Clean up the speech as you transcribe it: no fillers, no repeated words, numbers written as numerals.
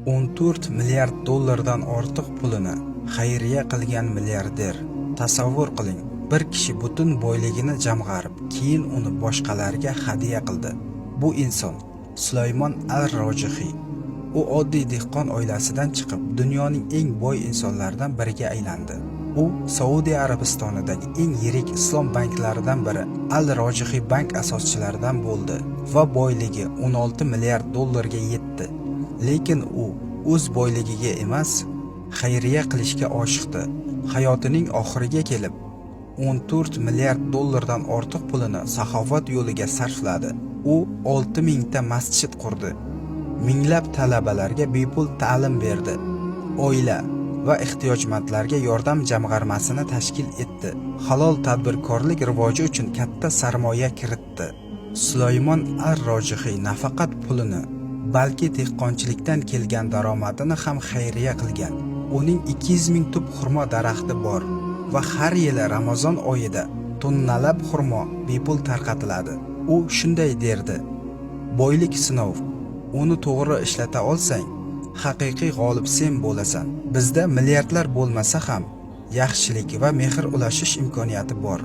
14 milliard dollardan ortiq pulini xayriya qilgan milliarder. Tasavvur qiling, bir kishi butun boyligini jamg'arib, keyin uni boshqalarga hadya qildi. Bu inson Sulaymon al-Rojihiy. U oddiy dehqon oilasidan chiqib, dunyoning eng boy insonlaridan biriga aylandi. U Saudiya Arabistonidagi eng yirik islom banklaridan biri Al-Rojihiy bank asoschilaridan bo'ldi va boyligi 16 milliard dollarga yetdi. Lekin u o'z boyligiga emas, xayriya qilishga oshiqdi. Hayotining oxiriga kelib 14 milliard dollardan ortiq pulini saxovat yo'liga sarfladi. U 6000 ta masjid qurdi. Minglab talabalarga bepul ta'lim berdi. Oila va ehtiyojmandlarga yordam jamg'armasini tashkil etdi. Halol tadbirkorlik rivoji uchun katta sarmoya kiritdi. Sulaymon al-Rojihiy nafaqat pulini, balki dehqonchilikdan kelgan daromadini ham xayriya qilgan. Uning 200 ming tup xurmo daraxti bor va har yili Ramazon oyida tonnalab xurmo bepul tarqatiladi. U shunday derdi: boylik sinov. Uni to'g'ri ishlata olsang, haqiqiy g'olib sen bo'lasan. Bizda milliardlar bo'lmasa ham yaxshilik va mehr ulashish imkoniyati bor.